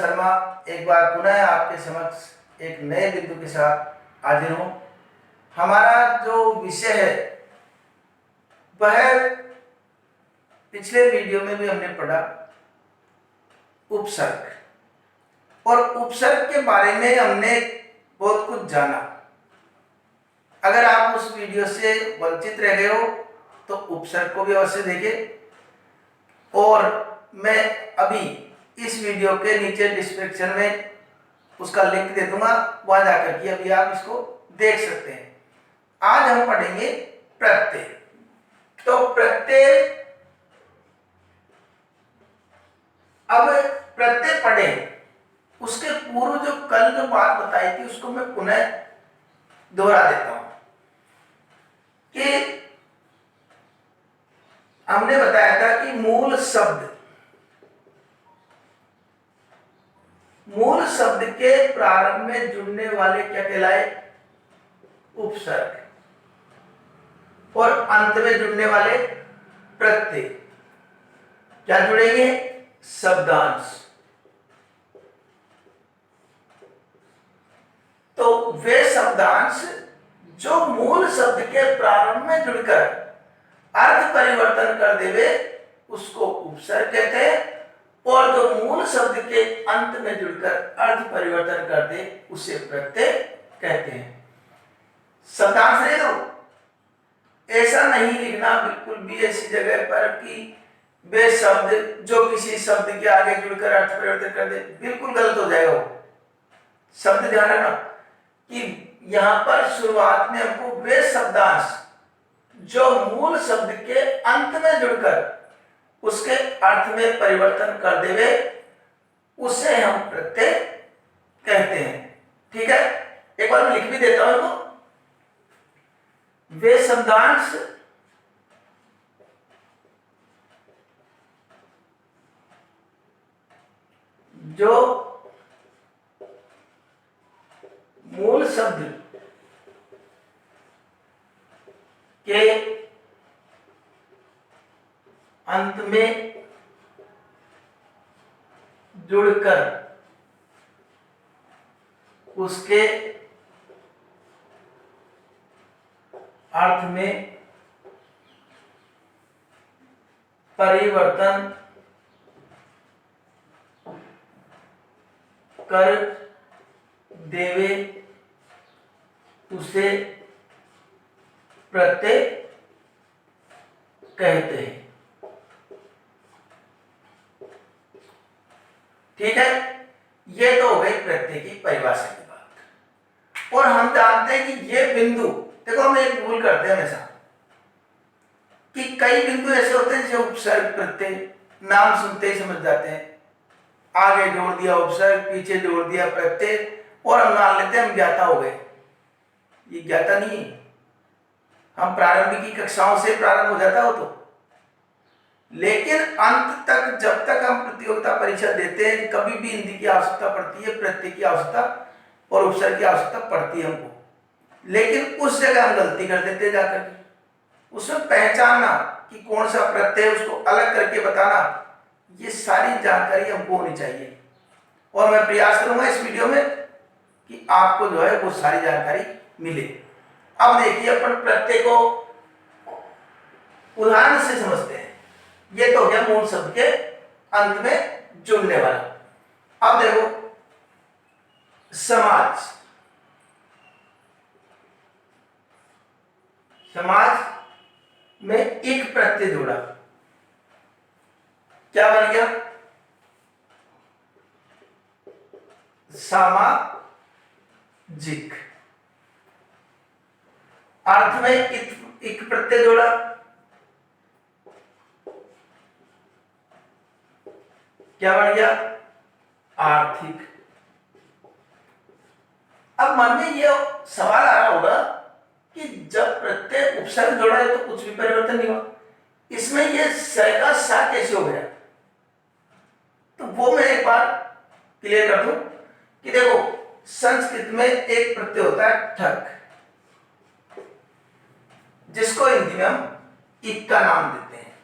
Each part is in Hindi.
शर्मा एक बार पुनः आपके समक्ष एक नए बिंदु के साथ हाजिर हूं। हमारा जो विषय है वह पिछले वीडियो में भी हमने पढ़ा उपसर्ग, और उपसर्ग के बारे में हमने बहुत कुछ जाना। अगर आप उस वीडियो से वंचित रह गए हो तो उपसर्ग को भी अवश्य देखें, और मैं अभी इस वीडियो के नीचे डिस्क्रिप्शन में उसका लिंक दे दूंगा, वहां जाकर के अभी आप इसको देख सकते हैं। आज हम पढ़ेंगे प्रत्यय। तो प्रत्यय, अब प्रत्यय पढ़े उसके पूर्व जो कल जो बात बताई थी उसको मैं पुनः दोहरा देता हूं कि हमने बताया था कि मूल शब्द के प्रारंभ में जुड़ने वाले क्या कहलाए? उपसर्ग, और अंत में जुड़ने वाले प्रत्यय क्या जुड़ेंगे? शब्दांश। तो वे शब्दांश जो मूल शब्द के प्रारंभ में जुड़कर अर्थ परिवर्तन कर देवे उसको उपसर्ग कहते हैं, और जो मूल शब्द के अंत में जुड़कर अर्थ परिवर्तन कर दे उसे प्रत्यय कहते हैं। शब्दांश नहीं दो, ऐसा नहीं लिखना बिल्कुल भी ऐसी जगह पर कि वे शब्द जो किसी शब्द के आगे जुड़कर अर्थ परिवर्तन कर दे, बिल्कुल गलत हो जाएगा वो शब्द। ध्यान रखना कि यहां पर शुरुआत में हमको वे शब्दांश जो मूल शब्द के अंत में जुड़कर उसके अर्थ में परिवर्तन कर देवे उसे हम प्रत्यय कहते हैं। ठीक है, एक बार मैं लिख भी देता हूं इनको। वे शब्दांश जो मूल शब्द के अंत में जुड़कर उसके अर्थ में परिवर्तन कर देवे उसे प्रत्यय कहते हैं। ठीक है, ये तो हो गई प्रत्यय की परिभाषा की बात। और हम जानते हैं कि ये बिंदु, देखो हम एक भूल करते हैं हमेशा कि कई बिंदु ऐसे होते हैं जो उपसर्ग प्रत्यय नाम सुनते ही समझ जाते हैं, आगे जोड़ दिया उपसर्ग, पीछे जोड़ दिया प्रत्यय, और हम मान लेते हैं हम ज्ञाता हो गए। ये ज्ञाता नहीं है। हम प्रारंभिक की कक्षाओं से प्रारंभ हो जाता हो तो, लेकिन अंत तक जब तक हम प्रतियोगिता परीक्षा देते हैं कभी भी हिंदी की आवश्यकता पड़ती है, प्रत्यय की आवश्यकता और उपसर्ग की आवश्यकता पड़ती है हमको। लेकिन उस जगह हम गलती कर देते हैं जाकर के, उसमें पहचानना कि कौन सा प्रत्यय उसको अलग करके बताना, ये सारी जानकारी हमको होनी चाहिए। और मैं प्रयास करूंगा इस वीडियो में कि आपको जो है वो सारी जानकारी मिले। अब देखिए अपन प्रत्यय को उदाहरण से समझते हैं। ये तो हो गया मूल शब्द के अंत में जुड़ने वाला। अब देखो समाज, समाज में एक प्रत्यय जुड़ा, क्या बन गया? सामाजिक। अर्थ में एक प्रत्यय जोड़ा, क्या बन गया? आर्थिक। अब मन में ये सवाल आ रहा होगा कि जब प्रत्यय उपसर्ग जोड़ा है तो कुछ भी परिवर्तन नहीं हुआ, इसमें ये स का सा कैसे हो गया? तो वो मैं एक बार क्लियर कर दूं कि देखो संस्कृत में एक प्रत्यय होता है ठक, जिसको हिंदी में हम इक का नाम देते हैं,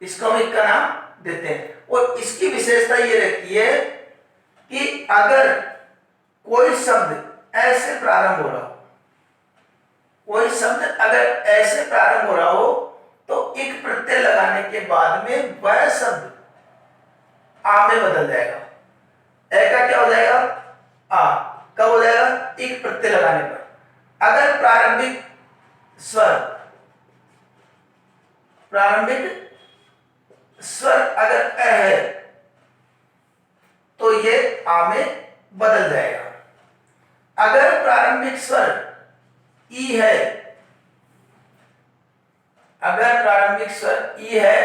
इसको हम इक का नाम देते हैं। और इसकी विशेषता ये रहती है कि अगर कोई शब्द ऐसे प्रारंभ हो रहा हो, कोई शब्द अगर ऐसे प्रारंभ हो रहा हो तो एक प्रत्यय लगाने के बाद में वह शब्द आ में बदल जाएगा। ए का क्या हो जाएगा? आ। कब हो जाएगा? एक प्रत्यय लगाने पर। अगर प्रारंभिक स्वर अगर अ है तो ये आ में बदल जाएगा। अगर प्रारंभिक स्वर ई है, अगर प्रारंभिक स्वर ई है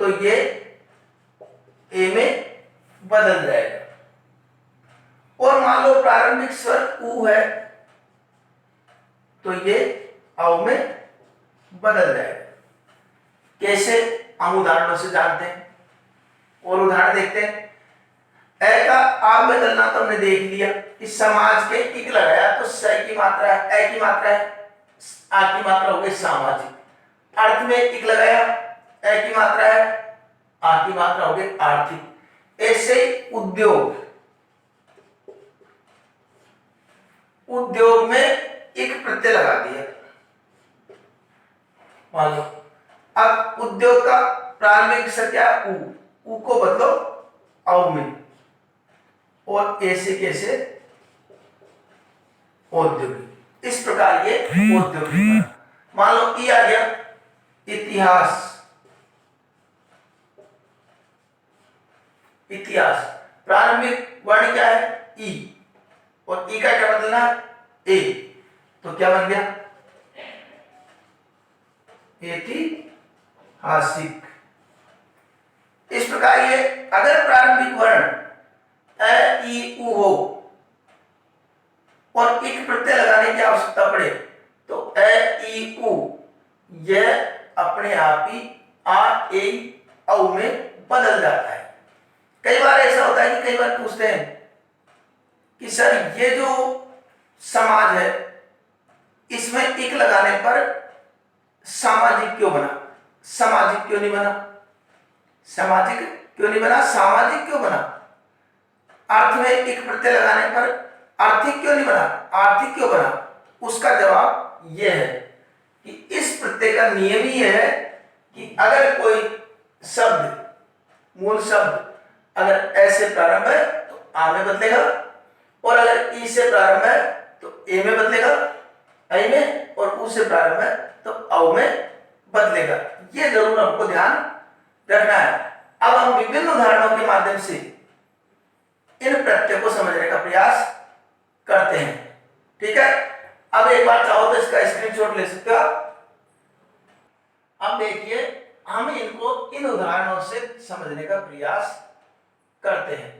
तो ये ए में बदल जाएगा। और मान लो प्रारंभिक स्वर ऊ है तो ये औ में बदल जाएगा। कैसे? हम उदाहरणों से जानते हैं और उदाहरण देखते हैं। ए का आ बदलना तो हमने देख लिया कि समाज के इक लगाया तो स की मात्रा है, ए की मात्रा है, आ की मात्रा हो गई सामाजिक। अर्थ में इक लगाया, ए की मात्रा है, आ की मात्रा हो गई आर्थिक। ऐसे ही उद्योग में एक प्रत्यय लगा दिया। मान लो अब उद्योग का प्रारंभिक अक्षर क्या है? ऊ को बदलो औ में और ऐसे कैसे औद्योगिक। इस प्रकार ये औद्योगिक। मान लो ई आ गया इतिहास, इतिहास प्रारंभिक वर्ण क्या है? ई और ई का क्या बदलना? ए। तो क्या बन गया? ऐतिहासिक। इस प्रकार ये अगर प्रारंभिक वर्ण अ ई उ हो और एक प्रत्यय लगाने की आवश्यकता पड़े तो अ ई उ यह अपने आप ही आ ए औ में बदल जाता है। कई बार ऐसा होता है कि कई बार पूछते हैं कि सर ये जो समाज है इसमें एक लगाने पर सामाजिक क्यों बना? सामाजिक क्यों नहीं बना? सामाजिक क्यों नहीं बना? सामाजिक क्यों बना? अर्थ में एक प्रत्यय लगाने पर आर्थिक क्यों नहीं बना? आर्थिक क्यों बना? उसका जवाब यह है कि इस प्रत्यय का नियम ही यह है कि अगर कोई शब्द, मूल शब्द अगर ऐसे प्रारंभ है तो आ में बदलेगा और अगर ई से प्रारंभ है तो ए में बदलेगा, आई में, और उ से प्रारंभ है तो औ में बदलेगा। ये जरूर हमको ध्यान रखना है। अब हम विभिन्न उदाहरणों के माध्यम से इन प्रत्ययों को समझने का प्रयास करते हैं। ठीक है, अब एक बार चाहो तो इसका स्क्रीनशॉट ले सकते हो आप। अब देखिए हम इनको इन उदाहरणों से समझने का प्रयास करते हैं।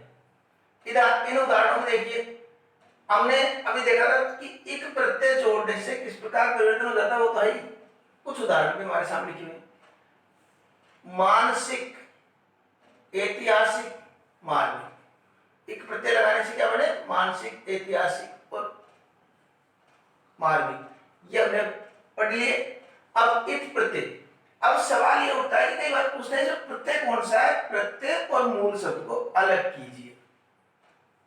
इन उदाहरणों में देखिए हमने अभी देखा था कि एक प्रत्यय जोड़ने से किस प्रकार परिवर्तन हो जाता है, वो तो है ही। कुछ उदाहरण भी हमारे सामने लिखे हुए। मानसिक, ऐतिहासिक, मार्मिक। एक प्रत्यय लगाने से क्या बने? मानसिक, ऐतिहासिक और मार्मिक। ये हमने पढ़ लिए। अब इत प्रत्यय। अब सवाल ये उठता है कि कई बार पूछते हैं जो प्रत्यय कौन सा है? प्रत्यय और मूल शब्द को अलग कीजिए।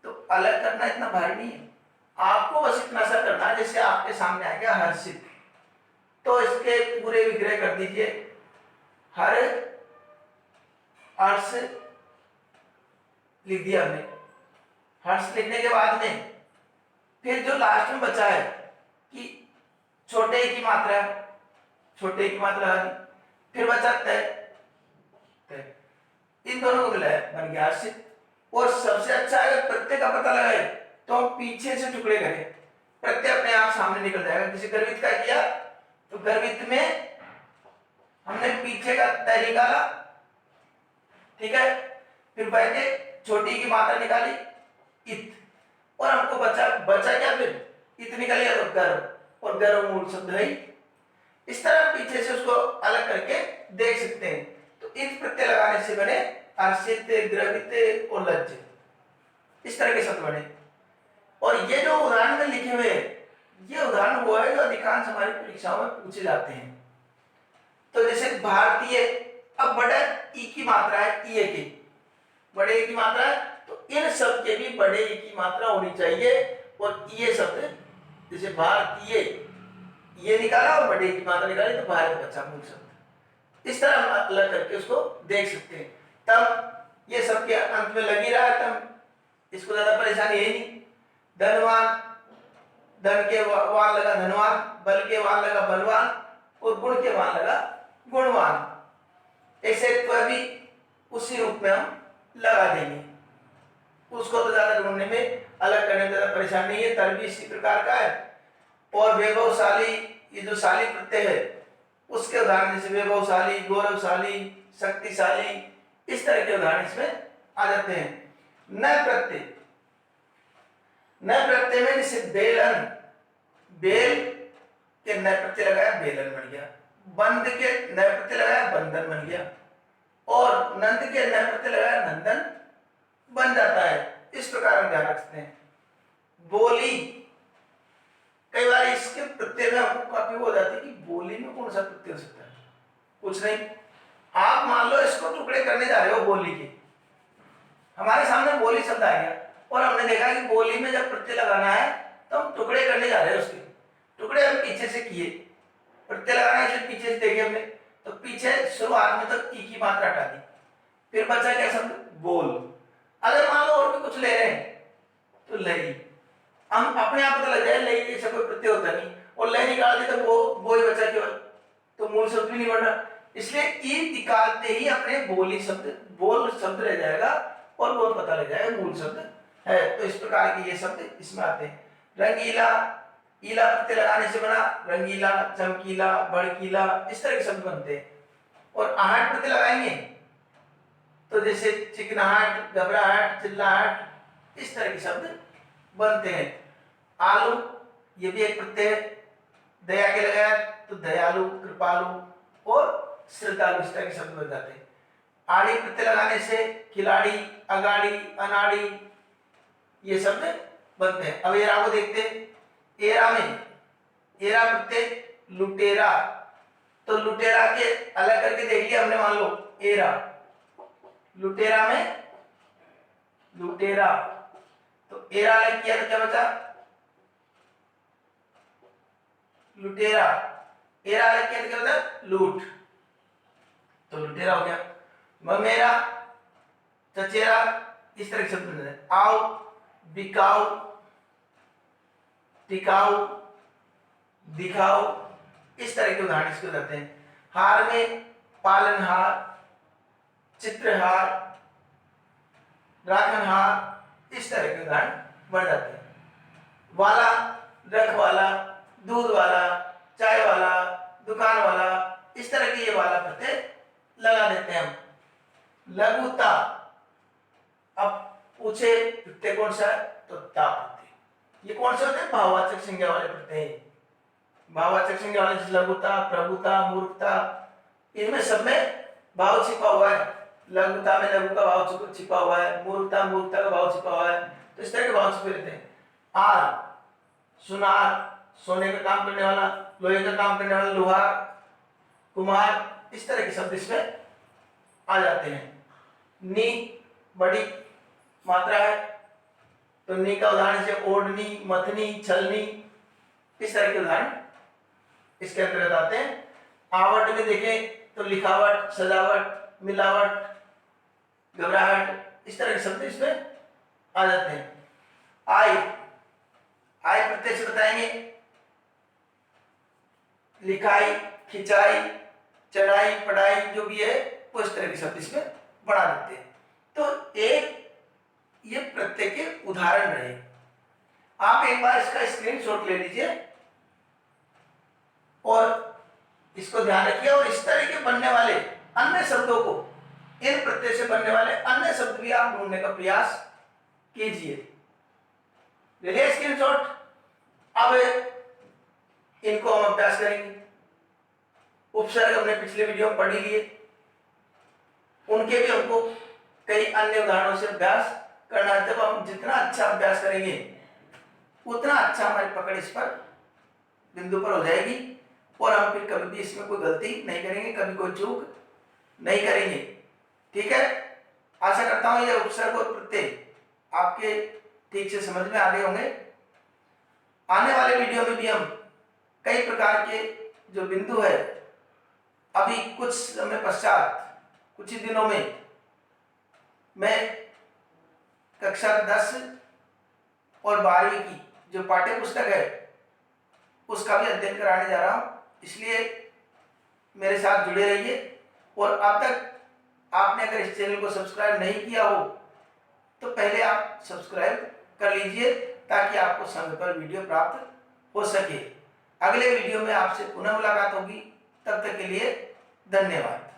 तो अलग करना इतना भारी नहीं है, आपको बस इतना सा करना है जैसे आपके सामने आ गया हर्षित, तो इसके पूरे विग्रह कर दीजिए। हर हर्ष लिख दिया हमने। हर्ष लिखने के बाद में फिर जो लास्ट में बचा है कि छोटे की मात्रा, छोटे की मात्रा फिर बचा तय। इन दोनों को मिलाया बन गया हर्षित। और सबसे अच्छा अगर प्रत्यय का पता लगाए तो हम पीछे से टुकड़े करें, प्रत्यय अपने आप सामने निकल जाएगा। किसी गर्वित का किया तो गर्वित में हमने पीछे का तय निकाला, ठीक है, फिर बैठे छोटी की मात्रा निकाली इत, और हमको बचा क्या? फिर इत निकल गया तो गर्व, और गर्व मूल शब्द है। इस तरह पीछे से उसको अलग करके देख सकते हैं। तो इत प्रत्यय लगाने से बने हर्षित, द्रवित और लज्जित, इस तरह के शब्द बने। और ये जो उदाहरण में लिखे हुए ये उदाहरण वो है जो अधिकांश हमारी परीक्षाओं में पूछे जाते हैं। तो जैसे भारतीय, अब बड़े ई की मात्रा है, ई की बड़े ई की मात्रा है तो इन सब के भी बड़े ई की मात्रा होनी चाहिए। और ये शब्द जैसे भारतीय ये निकाला और बड़े की मात्रा निकाली तो भारत बचा मूल शब्द। इस तरह हम अलग करके उसको देख सकते हैं। तब ये सब के अंत में लगी रहा, तब इसको ज्यादा परेशानी है नहीं। धनवान, धन के वान लगा धनवान, बल के वान लगा बलवान और गुण के वान लगा गुणवान। ऐसे तो भी उसी रूप में हम लगा देंगे, उसको तो ज्यादा ढूंढने में अलग करने में ज्यादा परेशानी नहीं है। तर भी इसी प्रकार का है। और वैभवशाली, ये जो शाली प्रत्यय है उसके उदाहरण जैसे वैभवशाली, गौरवशाली, शक्तिशाली, इस तरह के उदाहरण इसमें आ जाते हैं। न प्रत्यय, न प्रत्यय में जैसे बेलन, बेल के न प्रत्यय लगाया बेलन बन गया, बंद के न प्रत्यय लगाया बंधन बन गया, और नंद के न प्रत्यय लगाया नंदन बन जाता है। इस प्रकार हम ध्यान रखते हैं। बोली, कई बार इसके प्रत्यय में हमको काफी हो जाती है कि बोली में कौन सा प्रत्यय हो सकता है। कुछ नहीं, आप मान लो इसको टुकड़े करने जा रहे हो बोली के, हमारे सामने बोली शब्द आ गया और हमने देखा कि बोली में जब प्रत्यय लगाना है तो हम टुकड़े करने जा रहे हैं। उसके टुकड़े हम पीछे से किए, प्रत्यय लगाना है इसलिए पीछे से देखे हमने, तो पीछे शुरुआत में तो ई की मात्रा हटा दी, फिर बचा क्या शब्द बोल। अगर मान लो और भी कुछ ले रहे हैं तो लई, हम अपने आप पता लग जाए लई जैसा कोई प्रत्यय होता नहीं, और लय निकाल दी तो वो ही बचा केवल, तो मूल शब्द भी नहीं बन रहा। इसलिए ई निकालते ही अपने बोली शब्द, बोल शब्द रह जाएगा और वो पता लग जाएगा मूल शब्द है। तो इस प्रकार के ये शब्द इसमें आते हैं। रंगीला, ईला प्रत्यय लगाने से बना रंगीला, चमकीला, भड़कीला, इस तरह के शब्द बनते हैं। और आहट प्रत्यय लगाएंगे तो जैसे चिकनाहट, घबराहट, चिल्लाहट, इस तरह के शब्द बनते हैं। आलू, ये भी एक प्रत्यय, दया के लगाया तो दयालु, कृपालु और श्रद्धालु, इस तरह के शब्द बन जाते हैं। आड़ी प्रत्यय लगाने से खिलाड़ी, अगाड़ी, अनाड़ी, ये शब्द बनते हैं। अब एरा को देखते हैं। एरा में एरा प्रत्यय लुटेरा, तो लुटेरा के अलग करके देख लिया हमने, मान लो एरा, लुटेरा में लुटेरा, तो एरा अलग किया तो क्या बचा लुटेरा, एरा अलग किया तो क्या बचा लूट, तो लुटेरा हो गया। ममेरा, चचेरा, इस तरह के शब्द बनते हैं। आओ, बिकाऊ, टिकाऊ, दिखाओ, इस तरह के उदाहरण इसको देते हैं। हार में पालनहार, चित्रहार, राखनहार, इस तरह के उदाहरण बन जाते हैं। वाला, रखवाला, दूध वाला, चाय वाला, दुकान वाला, इस तरह के ये वाला प्रत्यय लगा देते हैं हम। लघुता, अब पूछे प्रत्यय कौन सा है, तो ता प्रत्यय। ये कौन से होते हैं, भाववाचक संज्ञा वाले प्रत्यय। भाववाचक संज्ञा वाले जैसे लघुता, प्रभुता, मूर्खता, इनमें सब में भाव छिपा हुआ है। लघुता में लघु का भाव छिपा हुआ है, मूर्खता मूर्खता का भाव छिपा हुआ है, तो इस तरह के भाव छिपे रहते हैं। आर, सुनार, सोने का काम करने वाला, लोहे का काम करने वाला, लोहार, कुम्हार, इस तरह के शब्द इसमें आ जाते हैं। नी, बड़ी मात्रा है, तो नी का उदाहरण से ओढ़नी, मथनी, छलनी, इस तरह के उदाहरण इसके अंतर्गत आते हैं। आवट में देखें तो लिखावट, सजावट, मिलावट, घबराहट, इस तरह के शब्द इसमें आ जाते हैं। आई, आई प्रत्यय से बताएंगे लिखाई, खिंचाई, चढ़ाई, पढ़ाई, जो भी है वो इस तरह के शब्द इसमें बढ़ा देते हैं। तो एक ये प्रत्यय के उदाहरण रहे। आप एक बार इसका स्क्रीनशॉट ले लीजिए और इसको ध्यान रखिए, और इस तरह के बनने वाले अन्य शब्दों को, इन प्रत्यय से बनने वाले अन्य शब्द भी आप ढूंढने का प्रयास कीजिए। ले लिया स्क्रीनशॉट। अब इनको हम अभ्यास करेंगे। उपसर्ग हमने पिछले वीडियो में पढ़ लिए, उनके भी हमको कई अन्य उदाहरणों से अभ्यास करना है। जब हम जितना अच्छा अभ्यास करेंगे उतना अच्छा हमारी पकड़ इस पर बिंदु पर हो जाएगी, और हम फिर कभी भी इसमें कोई गलती नहीं करेंगे, कभी कोई चूक नहीं करेंगे। ठीक है, आशा करता हूं यह उपसर्ग और प्रत्यय आपके ठीक से समझ में आ गए होंगे। आने वाले वीडियो में भी हम कई प्रकार के जो बिंदु है, अभी कुछ समय पश्चात, कुछ ही दिनों में मैं कक्षा 10 और 12वीं की जो पाठ्य पुस्तक है उसका भी अध्ययन कराने जा रहा हूं, इसलिए मेरे साथ जुड़े रहिए। और अब तक आपने अगर इस चैनल को सब्सक्राइब नहीं किया हो तो पहले आप सब्सक्राइब कर लीजिए, ताकि आपको समय पर वीडियो प्राप्त हो सके। अगले वीडियो में आपसे पुनः मुलाकात होगी, तब तक के लिए धन्यवाद।